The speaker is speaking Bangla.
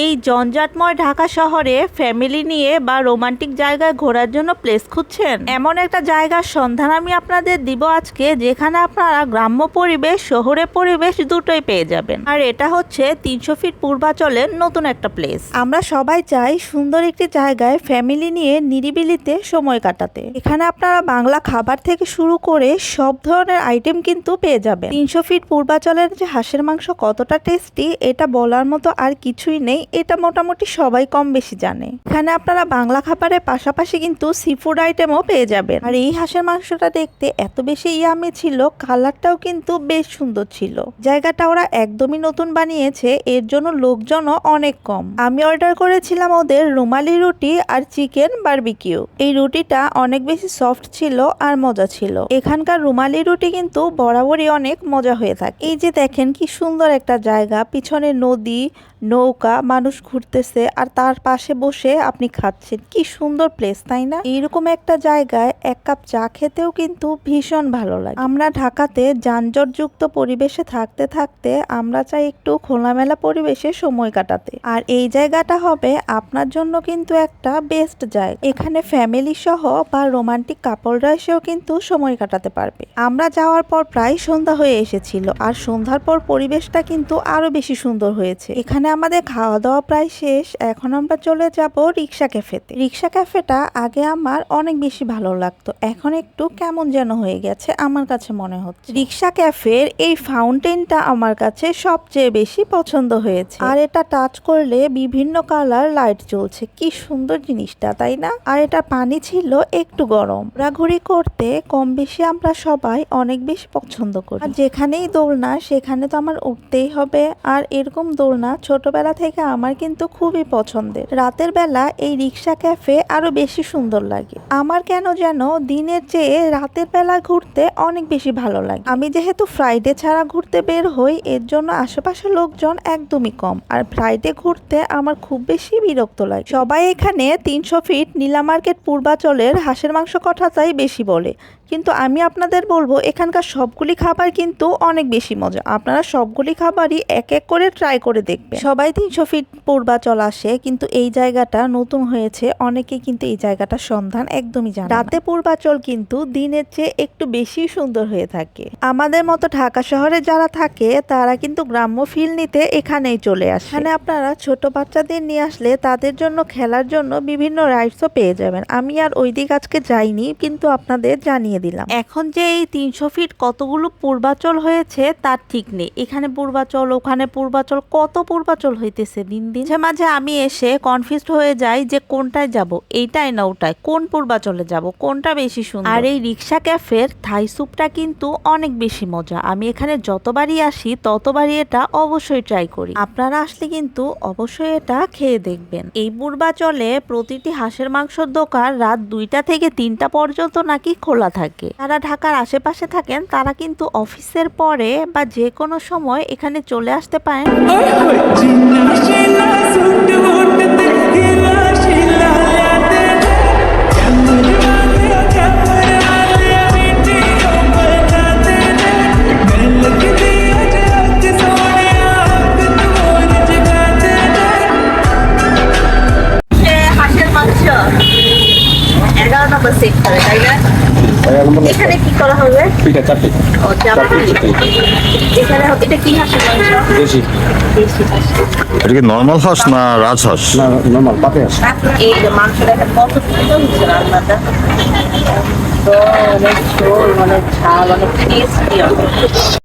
এই জঞ্জাটময় ঢাকা শহরে ফ্যামিলি নিয়ে বা রোমান্টিক জায়গায় ঘোরার জন্য প্লেস খুঁজছেন? এমন একটা জায়গার সন্ধান আমি আপনাদের দিব আজকে, যেখানে আপনারা গ্রাম্য পরিবেশ শহুরে পরিবেশ দুটোই পেয়ে যাবেন। আর এটা হচ্ছে 300 ফিট পূর্বাচলের নতুন একটা প্লেস। আমরা সবাই চাই সুন্দর একটি জায়গায় ফ্যামিলি নিয়ে নিরিবিলিতে সময় কাটাতে। এখানে আপনারা বাংলা খাবার থেকে শুরু করে সব ধরনের আইটেম কিন্তু পেয়ে যাবেন। 300 ফিট পূর্বাচলের যে হাঁসের মাংস কতটা টেস্টি এটা বলার মতো আর কিছুই নেই, এটা মোটামুটি সবাই কম বেশি জানে। এখানে আপনারা বাংলা খাবারের পাশাপাশি কিন্তু সি ফুড আইটেমও পেয়ে যাবেন। আর এই হাঁসের মাংসটা দেখতে এত বেশি ইয়ামি ছিল, কালারটাও কিন্তু বেশ সুন্দর ছিল। জায়গাটা ওরা একদমই নতুন বানিয়েছে, এর জন্য লোকজনও অনেক কম। আমি অর্ডার করেছিলাম ওদের রুমালি রুটি আর চিকেন বারবিকিউ। এই রুটিটা অনেক বেশি সফট ছিল আর মজা ছিল। এখানকার রুমালি রুটি কিন্তু বরাবরই অনেক মজা হয়ে থাকে। এই যে দেখেন কি সুন্দর একটা জায়গা, পিছনে নদী, নৌকা, মানুষ ঘুরতেছে আর তার পাশে বসে আপনি খাচ্ছেন। কি সুন্দর প্লেস, তাই না? এইরকম একটা জায়গায় এক কাপ চা খেতেও কিন্তু ভীষণ ভালো লাগে। আমরা ঢাকাতে যানজটযুক্ত পরিবেশে থাকতে থাকতে আমরা চাই একটু খোলামেলা পরিবেশে সময় কাটাতে। আর এই জায়গাটা হবে আপনার জন্য কিন্তু একটা বেস্ট জায়গা। এখানে ফ্যামিলি সহ বা রোমান্টিক কাপলরা এসেও কিন্তু সময় কাটাতে পারবে। আমরা যাওয়ার পর প্রায় সন্ধ্যা হয়ে এসেছিল, আর সন্ধ্যার পর পরিবেশটা কিন্তু আরো বেশি সুন্দর হয়েছে। এখানে আমাদের খাওয়া দাওয়া প্রায় শেষ। এখন আমরা চলে যাব রিক্সা ক্যাফেতে। রিক্সা ক্যাফেটা আগে আমার অনেক বেশি ভালো লাগতো, এখন একটু কেমন যেন হয়ে গেছে আমার কাছে মনে হচ্ছে। রিক্সা ক্যাফের এই ফাউন্টেনটা আমার কাছে সবচেয়ে বেশি পছন্দ হয়েছে। আর এটা টাচ করলে বিভিন্ন কালার লাইট জ্বলছে, কি সুন্দর জিনিসটা, তাই না? আর এটা পানি ছিল একটু গরম। ঘোরাঘুরি করতে কম বেশি আমরা সবাই অনেক বেশি পছন্দ করি। আর যেখানেই দোলনা সেখানে তো আমার উঠতেই হবে। আর এরকম দোলনা ছোটবেলা থেকে আমার কিন্তু খুবই পছন্দের। রাতের বেলা এই রিক্সা ক্যাফে আরো বেশি সুন্দর লাগে। আমার কেন যেন দিনের চেয়ে রাতের বেলা ঘুরতে অনেক বেশি ভালো লাগে। আমি যেহেতু ফ্রাইডে ছাড়া ঘুরতে বের হই, এর জন্য আশেপাশের লোকজন একদমই কম। আর ফ্রাইডে ঘুরতে আমার খুব বেশি বিরক্ত লাগে। সবাই এখানে 300 ফিট নীলা মার্কেট পূর্বাচলের হাঁসের মাংস কথাটাই বেশি বলে, কিন্তু আমি আপনাদের বলবো এখানকার সবগুলি খাবার কিন্তু অনেক বেশি মজা। আপনারা সবগুলি খাবারই এক এক করে ট্রাই করে দেখবেন। সবাই 300 ফিট পূর্বাচল আসে, কিন্তু এই জায়গাটা নতুন হয়েছে, অনেকে কিন্তু এই জায়গাটার সন্ধান একদমই জানে না। রাতে পূর্বাচল কিন্তু দিনের চেয়ে একটু বেশি সুন্দর হয়ে থাকে। আমাদের মতো ঢাকা শহরে যারা থাকে তারা কিন্তু গ্রাম্য ফিল নিতে এখানেই চলে আসে। এখানে আপনারা ছোট বাচ্চাদের নিয়ে আসলে তাদের জন্য খেলার জন্য বিভিন্ন রাইডসও পেয়ে যাবেন। আমি আর ওই দিক আজকে যাইনি, কিন্তু আপনাদের জানিয়ে দিলাম। এখন যে এই 300 ফিট কতগুলো পূর্বাচল হয়েছে তার ঠিক নেই। এখানে পূর্বাচল, ওখানে পূর্বাচল, কত পূর্বাচল হইতেছে দিন দিন। মাঝে আমি এসে কনফিউজড হয়ে যাই যে কোনটায় যাব, এইটাই না ওটাই, কোন পূর্বাচলে যাব, কোনটা বেশি সুন্দর। আর এই রিক্সা ক্যাফের থাই স্যুপটা কিন্তু অনেক বেশি মজা। আমি এখানে যতবারই আসি ততবারই এটা অবশ্যই ট্রাই করি। আপনারা আসলে কিন্তু অবশ্যই এটা খেয়ে দেখবেন। এই পূর্বাচলে প্রতিটি হাঁসের মাংসের দোকান রাত 2টা থেকে 3টা পর্যন্ত নাকি খোলা থাকে। যারা ঢাকার আশেপাশে থাকেন তারা কিন্তু অফিসের পরে বা যে কোনো সময় এখানে চলে আসতে পারেন। এখানে কি করা হবে? এখানে এটা কি হাঁসের মাংস? দেশি। এটা কি নরমাল হাঁস না রাজহাঁস? না, নরমাল পাতে হাঁস। এই মাংসটা কত সুন্দর হচ্ছে রান্নাটা, তো অনেক ঝোল, অনেক ঝাল, অনেক টেস্টি।